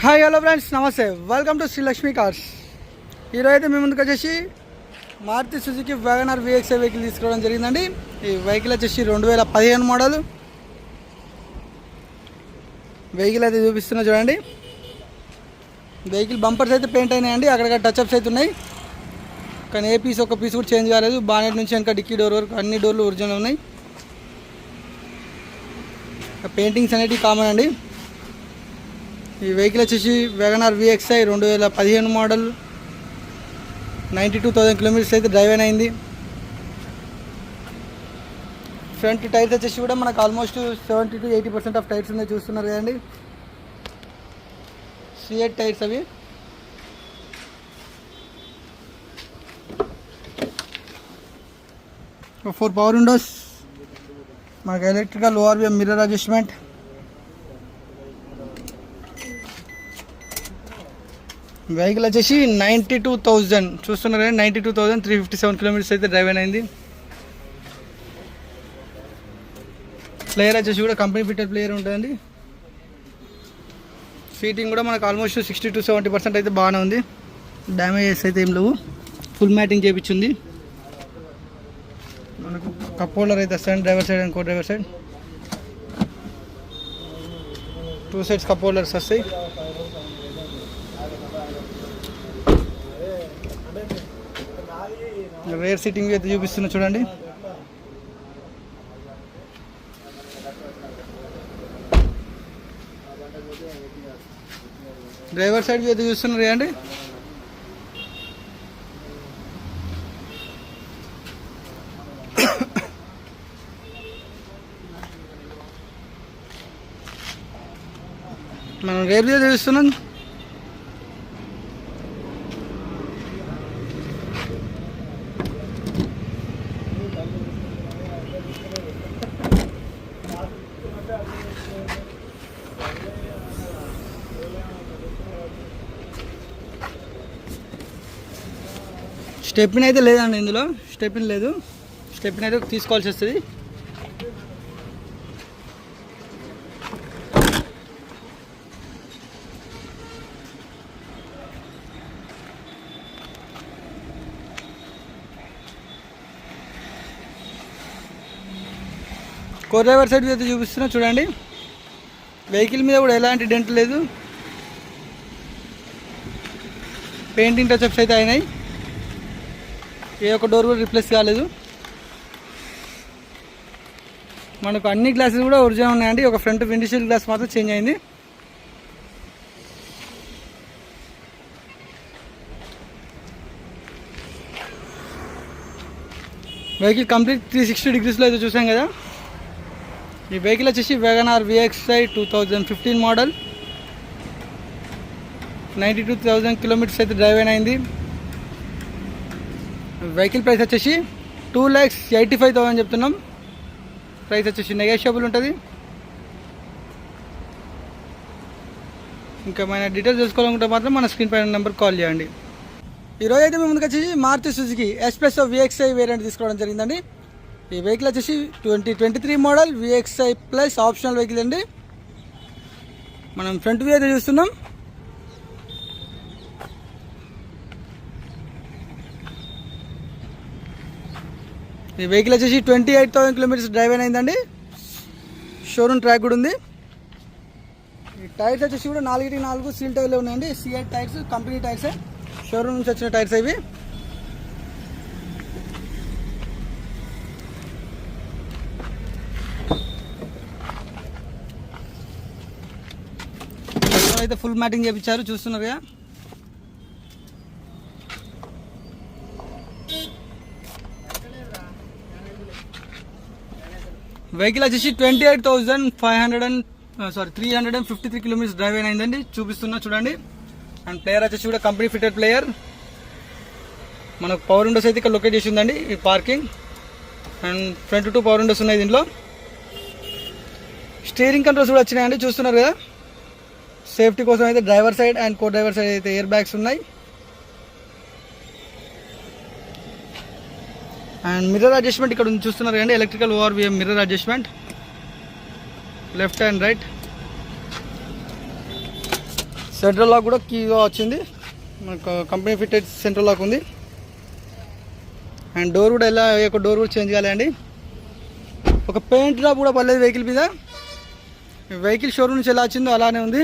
Hi hello friends, నమస్తే. Welcome to Sri Lakshmi Cars. ఈరోజు అయితే మీ ముందుకు వచ్చేసి Maruti Suzuki WagonR VXi vehicle తీసుకోవడం జరిగిందండి. ఈ వెహికల్ వచ్చేసి 2015 మోడల్ వెహికల్ అయితే చూపిస్తున్నా చూడండి. వెహికల్ బంపర్స్ అయితే పెయింట్ అయినాయండి, అక్కడక్కడ టచ్అప్స్ అయితే ఉన్నాయి. కానీ ఏ పీస్ ఒక పీస్ కూడా చేంజ్ కాలేదు. బానెట్ నుంచి వెనక డిక్కీ డోర్ వరకు అన్ని డోర్లు ఒరిజినల్ ఉన్నాయి. పెయింటింగ్స్ అనేవి కామన్ అండి. ఈ వెహికల్ వచ్చేసి వ్యాగనర్ VXi 2015 మోడల్, 92,000 కిలోమీటర్స్ అయితే డ్రైవ్ అయింది. ఫ్రంట్ టైర్స్ వచ్చేసి కూడా మనకు ఆల్మోస్ట్ 70 to 80% ఆఫ్ టైర్స్ ఉన్నాయి, చూస్తున్నారు కదండి. C8 టైర్స్ అవి. ఫోర్ పవర్ విండోస్, మనకు electrical ORVM mirror adjustment, vehicle వచ్చేసి 92,000 చూస్తున్నారు కదా, 92,357 కిలోమీటర్స్ అయితే డ్రైవ్ అయింది. ప్లేయర్ వచ్చేసి కూడా కంపెనీ ఫిట్టెడ్ ప్లేయర్ ఉంటుందండి. సీటింగ్ కూడా మనకు ఆల్మోస్ట్ 60 to 70% అయితే బాగానే ఉంది. డ్యామేజెస్ అయితే ఏం లేవు. ఫుల్ మ్యాటింగ్ చేయించింది. మనకు కప్ హోల్డర్ అయితే వస్తాయండి, driver side and co driver side 2 sides cup holders వస్తాయి. రేర్ సీటింగ్ అయితే చూపిస్తున్నా చూడండి. డ్రైవర్ సైడ్ అయితే చూస్తున్నారు కదండి. మనం రేపు చూస్తున్నాం. స్టెప్ని అయితే లేదండి, ఇందులో స్టెప్ని లేదు. స్టెప్ని అయితే తీసుకోవాల్సి వస్తుంది. కో డ్రైవర్ సైడ్ అయితే చూపిస్తున్నా చూడండి. వెహికల్ మీద కూడా ఎలాంటి డెంట్ లేదు. పెయింటింగ్ టచ్అప్స్ అయితే అయినాయి. ఏ ఒక్క డోర్ కూడా రిప్లేస్ కాలేదు. మనకు అన్ని గ్లాసెస్ కూడా ఒరిజినల్ ఉన్నాయండి. ఒక ఫ్రంట్ విండ్షీల్డ్ గ్లాస్ మాత్రం చేంజ్ అయింది. వెహికల్ కంప్లీట్ 360 డిగ్రీస్లో అయితే చూసాం కదా. ఈ వెహికల్ వచ్చేసి వ్యాగనర్ VXi 2015 మోడల్, 92,000 కిలోమీటర్స్ అయితే డ్రైవ్ అయింది. వెహికల్ ప్రైస్ వచ్చేసి 2,85,000 చెప్తున్నాం. ప్రైస్ వచ్చేసి నెగోషియబుల్ ఉంటుంది. ఇంకా మన డీటెయిల్స్ తెలుసుకోవాలనుకుంటే మాత్రం మన స్క్రీన్ పైన నెంబర్ కాల్ చేయండి. ఈరోజు అయితే మేము ముందుకు వచ్చేసి Maruti Suzuki espresso VXi variant తీసుకోవడం జరిగిందండి. ఈ వెహికల్ వచ్చేసి 2023 model VXi plus optional vehicle అండి. మనం ఫ్రంట్ వ్యూ అయితే చూస్తున్నాం. ఈ వెహికల్ వచ్చేసి 28,000 కిలోమీటర్స్ డ్రైవ్ అయిందండి. షోరూమ్ ట్రాక్ కూడా ఉంది. ఈ టైర్స్ వచ్చేసి కూడా 4/4 సీల్ టైర్లు ఉన్నాయండి. C8 టైర్స్, కంపెనీ టైర్సే, షోరూమ్ నుంచి వచ్చిన టైర్స్ ఇవి. అయితే ఫుల్ మ్యాటింగ్ చేయించారు, చూస్తున్నారుగా. వెహికల్ వచ్చేసి 353 కిలోమీటర్స్ డ్రైవ్ అయిందండి. చూపిస్తున్నా చూడండి. అండ్ ప్లేయర్ వచ్చేసి కూడా కంపెనీ ఫిట్టెడ్ ప్లేయర్. మనకు పవర్ విండోస్ అయితే ఇక్కడ లొకేట్ చేసి ఉందండి. ఈ parking and front 2 power Windows ఉన్నాయి దీంట్లో. స్టీరింగ్ కంట్రోల్స్ కూడా వచ్చినాయండి, చూస్తున్నారు కదా. సేఫ్టీ కోసం అయితే driver side and co driver side అయితే ఎయిర్ బ్యాగ్స్ ఉన్నాయి. అండ్ మిర్రర్ అడ్జస్ట్మెంట్ ఇక్కడ చూస్తున్నారు కదండి. Electrical ORVM mirror adjustment, left and right. Central lock కూడా కీగా వచ్చింది, మనకు కంపెనీ ఫిట్టెడ్ సెంట్రల్ లాక్ ఉంది. అండ్ డోర్ కూడా ఎలా ఒక డోర్ కూడా చేంజ్ కాలేండి. ఒక పెయింట్ డ్రాప్ కూడా పర్లేదు వెహికల్ మీద. వెహికల్ షోరూమ్ నుంచి ఎలా వచ్చిందో అలానే ఉంది.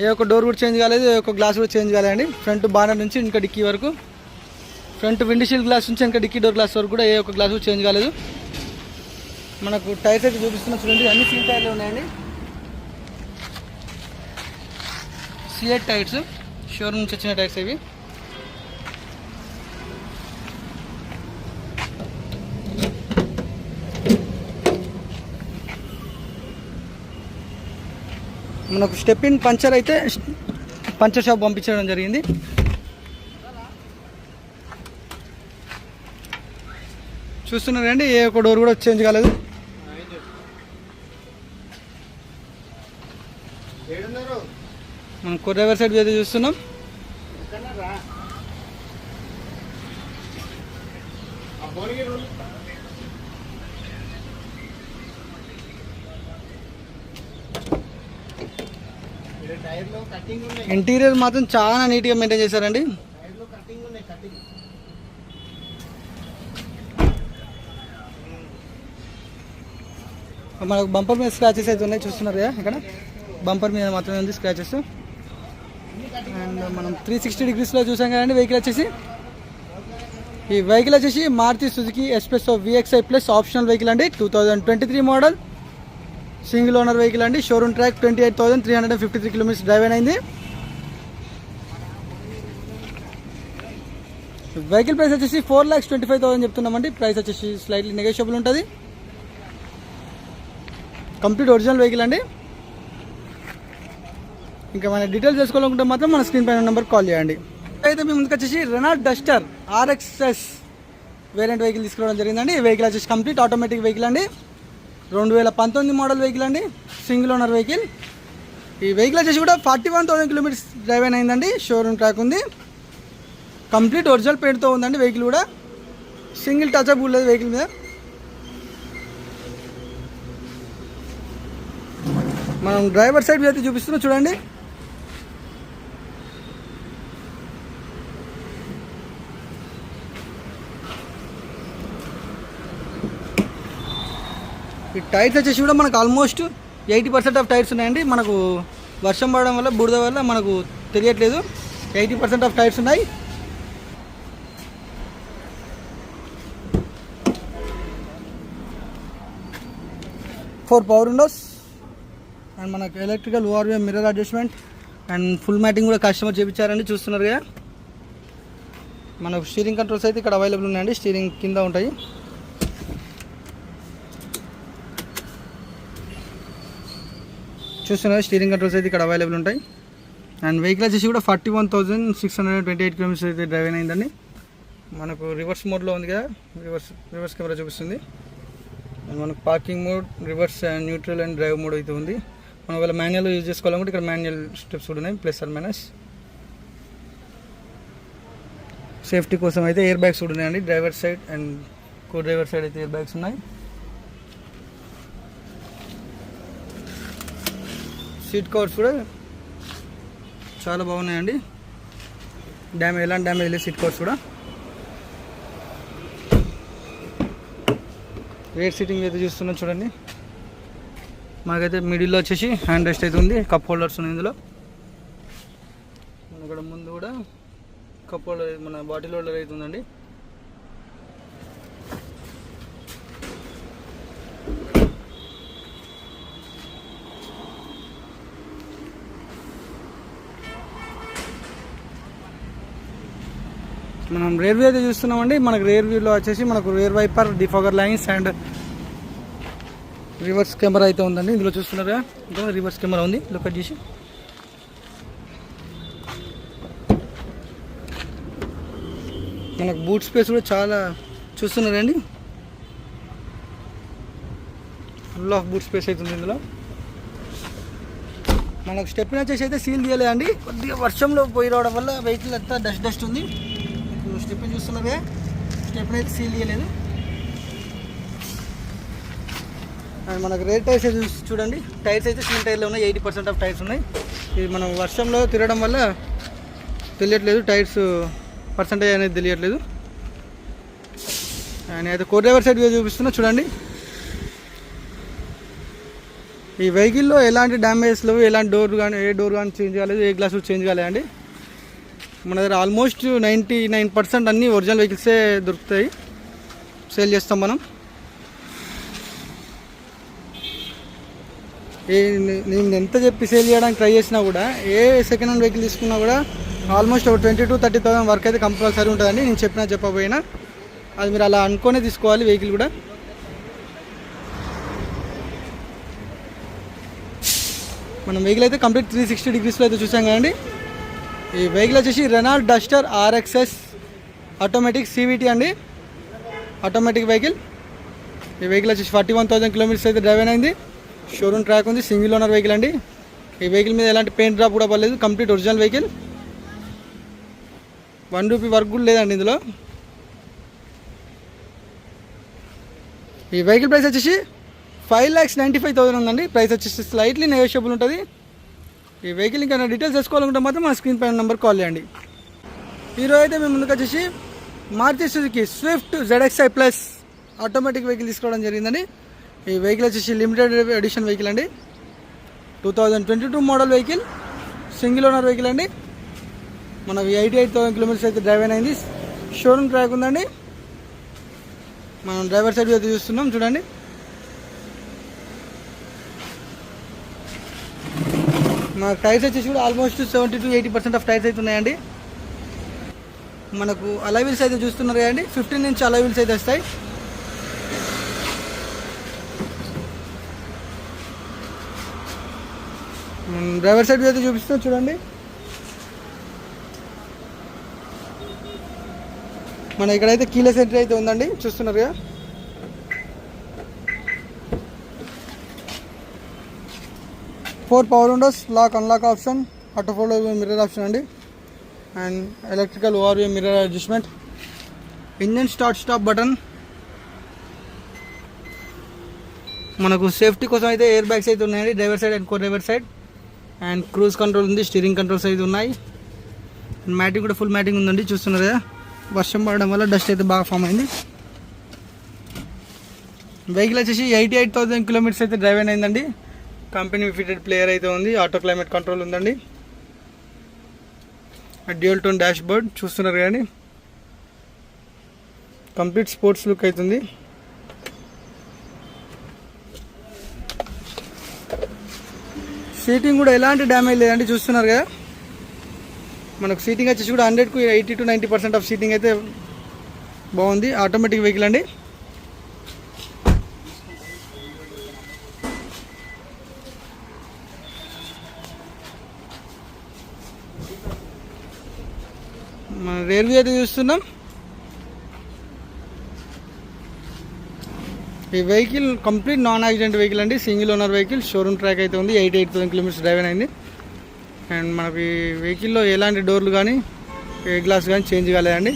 ఏ ఒక్క డోర్ కూడా చేంజ్ కాలేదు, ఏ ఒక్క గ్లాస్ కూడా చేంజ్ కాలేదండి. ఫ్రంట్ బానర్ నుంచి ఇంకా డిక్కీ వరకు, ఫ్రంట్ విండ్షీల్డ్ గ్లాస్ నుంచి ఇంకా డిక్కీ డోర్ గ్లాస్ వరకు కూడా ఏ ఒక్క గ్లాస్ కూడా చేంజ్ కాలేదు. మనకు టైర్స్ అయితే చూపిస్తున్నా చూడండి, అన్ని సీల్ టైర్లు ఉన్నాయండి. సిఎట్ టైర్స్, షోరూమ్ నుంచి వచ్చిన టైర్స్ ఇవి. మనకు స్టెప్ ఇన్ పంచర్ అయితే పంచర్ షాప్ పంపించడం జరిగింది. చూస్తున్నారండి, ఏ ఒక్క డోర్ కూడా చేంజ్ కాలేదు. మనం కొర్రెవర్ సైడ్ అయితే చూస్తున్నాం. ఇంటీరియర్ మాత్రం చాలా నీట్గా మెయింటైన్ చేశారండి. మనకు బంపర్ మీద స్క్రాచెస్ అయితే ఉన్నాయి, చూస్తున్నారు కదా ఇక్కడ. బంపర్ మీద మాత్రమే ఉంది స్క్రాచెస్. అండ్ మనం 360 డిగ్రీస్లో చూసాం కదండి. వెహికల్ వచ్చేసి ఈ వెహికల్ వచ్చేసి Maruti Suzuki espresso VXi plus optional vehicle అండి. 2023 మోడల్, సింగిల్ ఓనర్ వెహికల్ అండి. షోరూమ్ ట్రాక్ 28,353 కిలోమీటర్స్ డ్రైవ్ అయింది. వెహికల్ ప్రైస్ వచ్చేసి 4,25,000 చెప్తున్నామండి. ప్రైస్ వచ్చేసి స్లైట్లీ నెగోషియబుల్ ఉంటుంది. కంప్లీట్ ఒరిజినల్ వెహికల్ అండి. ఇంకా మన డీటెయిల్స్ తెలుసుకోవాలనుకుంటే మాత్రం మన స్క్రీన్ పైన నెంబర్ కాల్ చేయండి. అయితే మీ ముందుకు వచ్చేసి Renault Duster RXS variant vehicle తీసుకోవడం జరిగిందండి. ఈ వెహికల్ వచ్చేసి కంప్లీట్ ఆటోమేటిక్ వెహికల్ అండి. 2019 మోడల్ వెహికల్ అండి, సింగిల్ ఓనర్ వెహికల్. ఈ వెహికల్ వచ్చేసి కూడా 41,000 కిలోమీటర్స్ డ్రైవ్ అయిందండి. షోరూమ్ ట్రాక్ ఉంది, కంప్లీట్ ఒరిజినల్ పెయింట్తో ఉందండి. వెహికల్ కూడా సింగిల్ టచ్ అప్ లేదు వెహికల్ మీద. మనం డ్రైవర్ సైడ్ అయితే చూపిస్తున్నాం చూడండి. ఈ టైర్స్ వచ్చేసి కూడా మనకు ఆల్మోస్ట్ 80% ఆఫ్ టైర్స్ ఉన్నాయండి. మనకు వర్షం పడడం వల్ల బురద వల్ల మనకు తెలియట్లేదు, 80% ఆఫ్ టైర్స్ ఉన్నాయి. ఫోర్ పవర్ విండోస్ అండ్ మనకు electrical ORVM mirror adjustment and full matting కూడా కస్టమర్ చేయించారండి. చూస్తున్నారు కదా. మనకు స్టీరింగ్ కంట్రోల్స్ అయితే ఇక్కడ అవైలబుల్ ఉన్నాయండి, స్టీరింగ్ కింద ఉంటాయి. చూస్తున్నారు, స్టీరింగ్ కంట్రోల్స్ అయితే ఇక్కడ అవైలబుల్ ఉంటాయి. అండ్ వెహికల్ వచ్చేసి కూడా 41,628 కిలోమీటర్స్ అయితే డ్రైవ్ అయిందండి. మనకు రివర్స్ మోడ్లో ఉంది కదా, రివర్స్ కెమెరా చూపిస్తుంది. అండ్ మనకు parking mode, reverse and neutral and drive mode అయితే ఉంది. మనం ఒకవేళ మాన్యువల్ యూజ్ చేసుకోవాలనుకుంటే ఇక్కడ మాన్యువల్ స్టెప్స్ కూడా ఉన్నాయి, ప్లస్ ఆర్ మైనస్. సేఫ్టీ కోసం అయితే ఎయిర్ బ్యాగ్స్ కూడా ఉన్నాయండి. Driver side and co driver side అయితే ఎయిర్ బ్యాగ్స్ ఉన్నాయి. సీట్ కవర్స్ కూడా చాలా బాగున్నాయండి. ఎలాంటి డ్యామేజ్ లేదు సీట్ కవర్స్ కూడా. రేర్ సీటింగ్ అయితే చూస్తున్నాం చూడండి. మాకైతే మిడిల్లో వచ్చేసి హ్యాండ్ రెస్ట్ అయితే ఉంది, కప్ హోల్డర్స్ ఉన్నాయి ఇందులో. మన ఇక్కడ ముందు కూడా కప్ హోల్డర్, మన బాటిల్ హోల్డర్ అయితే ఉందండి. మనం రేర్ వ్యూ అయితే చూస్తున్నామండి. మనకు రేర్ వ్యూలో వచ్చేసి మనకు rear wiper, defogger lines and reverse camera అయితే ఉందండి. ఇందులో చూస్తున్నారుగా, ఇంకా రివర్స్ కెమెరా ఉంది. లుక్ చేసి మనకు బూట్ స్పేస్ కూడా చాలా చూస్తున్నారండి. ఫుల్ ఆఫ్ బూట్ స్పేస్ అవుతుంది ఇందులో. మనకు స్టెప్ని వచ్చేసి అయితే సీల్ తీయలేదండి, కొద్దిగా వర్షంలో పోయి రావడం వల్ల వెహికల్ అంతా డస్ట్ ఉంది. స్టెప్ని చూస్తున్నవే, స్టెప్ని అయితే సీల్ తీయలేదు. అండ్ మనకు రేర్ టైర్స్ అయితే చూడండి, టైర్స్ అయితే స్టీల్ టైర్లో ఉన్నాయి, 80% ఆఫ్ టైర్స్ ఉన్నాయి. ఇది మనం వర్షంలో తిరగడం వల్ల తెలియట్లేదు, టైర్స్ పర్సంటేజ్ అనేది తెలియట్లేదు. అండ్ అయితే కో డ్రైవర్ సైడ్ చూపిస్తున్నా చూడండి. ఈ వెహికల్లో ఎలాంటి డ్యామేజ్ లేవు, ఎలాంటి డోర్ కానీ ఏ డోర్ కానీ చేంజ్ కాలేదు, ఏ గ్లాస్ చేంజ్ కాలేదండి. మన దగ్గర ఆల్మోస్ట్ 99% అన్నీ ఒరిజినల్ వెహికల్సే దొరుకుతాయి, సేల్ చేస్తాం మనం. నేను ఎంత చెప్పి సేల్ చేయడానికి ట్రై చేసినా కూడా, ఏ సెకండ్ హ్యాండ్ వెహికల్ తీసుకున్నా కూడా ఆల్మోస్ట్ ఒక 20,000 to 30,000 వరకు అయితే కంపల్సరీ ఉంటుందండి. నేను చెప్పకపోయినా అది మీరు అలా అనుకునే తీసుకోవాలి వెహికల్ కూడా. మనం వెహికల్ అయితే కంప్లీట్ 360 degreesలో అయితే చూసాం కదండి. ఈ వెహికల్ వచ్చేసి Renault Duster RXS automatic CVT అండి, ఆటోమేటిక్ వెహికల్. ఈ వెహికల్ వచ్చేసి 41,000 kilometers అయితే డ్రైవ్ అయింది. షోరూమ్ ట్రాక్ ఉంది, సింగిల్ ఓనర్ వెహికల్ అండి. ఈ వెహికల్ మీద ఎలాంటి పెయింట్ డ్రాప్ కూడా పడలేదు, complete original vehicle. 1 rupee work కూడా లేదండి ఇందులో. ఈ వెహికల్ ప్రైస్ వచ్చేసి 5,95,000 ఉందండి. ప్రైస్ వచ్చేసి స్లైట్లీ నెగోషియబుల్ ఉంటుంది. ఈ వెహికల్ ఇంకా డీటెయిల్స్ తెలుసుకోవాలనుకుంటే మాత్రం మన స్క్రీన్ పైన నెంబర్ కాల్ చేయండి. ఈరోజు అయితే మేము ముందుకు వచ్చేసి Maruti Suzuki Swift ZXi plus automatic vehicle తీసుకోవడం జరిగిందండి. ఈ వెహికల్ వచ్చేసి లిమిటెడ్ ఎడిషన్ వెహికల్ అండి, 2022 model vehicle, single owner vehicle అండి. మనకు 88,000 kilometers అయితే డ్రైవ్ అయింది. షోరూమ్ ట్రాక్ ఉందండి. మనం డ్రైవర్ సైడ్ అయితే చూస్తున్నాం చూడండి. మన టైర్స్ వచ్చేసి కూడా ఆల్మోస్ట్ 70 to 80% ఆఫ్ టైర్స్ అయితే ఉన్నాయండి. మనకు అలాయ్ వీల్స్ అయితే చూస్తున్నారు కదండి, 15 inch అలాయ్ వీల్స్ అయితే వస్తాయి. డ్రైవర్ సైడ్ అయితే చూపిస్తాం చూడండి. మన ఇక్కడైతే కీలెస్ ఎంట్రీ అయితే ఉందండి, చూస్తున్నారు కదా. Four power windows, lock unlock option, auto fold mirror option అండి, and electrical ORVM mirror adjustment, engine start stop button. మనకు సేఫ్టీ కోసం అయితే ఎయిర్ బ్యాగ్స్ అయితే ఉన్నాయండి, driver side and co driver side. And cruise control ఉంది, steering controls అయితే ఉన్నాయి. Matting కూడా ఫుల్ మ్యాటింగ్ ఉందండి, చూస్తున్నారు కదా. వర్షం పడడం వల్ల డస్ట్ అయితే బాగా ఫామ్ అయింది. వెహికల్ వచ్చేసి 88,000 kilometers అయితే డ్రైవ్ అయిందండి. కంపెనీ ఫిటెడ్ ప్లేయర్ అయితే ఉంది, ఆటో క్లైమేట్ కంట్రోల్ ఉందండి, డ్యూయల్ టోన్ డాష్ బోర్డ్ చూస్తున్నారు కానీ కంప్లీట్ స్పోర్ట్స్ లుక్ అవుతుంది. సీటింగ్ కూడా ఎలాంటి డ్యామేజ్ లేదండి, చూస్తున్నారు కదా. మనకు సీటింగ్ వచ్చేసి కూడా 100 to 80 to 90% ఆఫ్ సీటింగ్ అయితే బాగుంది. ఆటోమేటిక్ వెహికల్ అండి. మన రేర్ వ్యూ అయితే చూస్తున్నాం. ఈ vehicle complete non accident vehicle అండి, single owner vehicle, showroom track అయితే ఉంది, 88,000 kilometers డ్రైవ్ అయింది. అండ్ మనకి ఈ వెహికల్లో ఎలాంటి డోర్లు కానీ ఏ గ్లాస్ కానీ చేంజ్ కాలేదండి.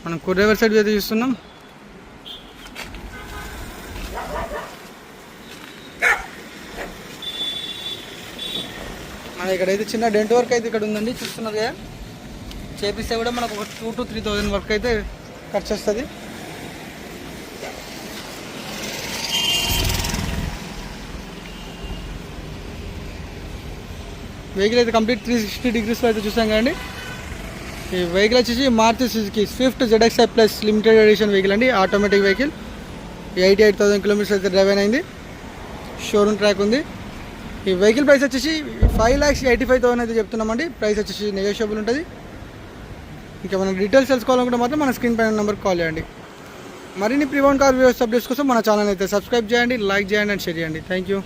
మనం కో డ్రైవర్ సైడ్ అయితే చూస్తున్నాం. మన ఇక్కడైతే చిన్న డెంట్ వర్క్ అయితే ఇక్కడ ఉందండి, చూస్తున్నారు కదా. చేపిస్తే కూడా మనకు ఒక 2,000 to 3,000 వరకు అయితే ఖర్చు వస్తుంది. వెహికల్ అయితే కంప్లీట్ 360 degreesలో అయితే చూసాం కదండి. ఈ వెహికల్ వచ్చేసి Maruti Suzuki Swift ZXi plus limited edition vehicle అండి, ఆటోమేటిక్ వెహికల్. 88,000 kilometers అయితే డ్రైవ్ అయింది. షోరూమ్ ట్రాక్ ఉంది. ఈ వెహికల్ ప్రైస్ వచ్చేసి 5,85,000 అయితే చెప్తున్నామండి. ప్రైస్ వచ్చేసి నెగోషియబుల్ ఉంటుంది. ఇంకా మనం డీటెయిల్స్ తెలుసుకోవాలనుకుంటే మాత్రం మన స్క్రీన్ పైన నెంబర్కి కాల్ చేయండి. మరిన్ని pre own car views updates కోసం మన ఛానల్ అయితే సబ్స్క్రైబ్ చేయండి, లైక్ చేయండి అండ్ షేర్ చేయండి. Thank you.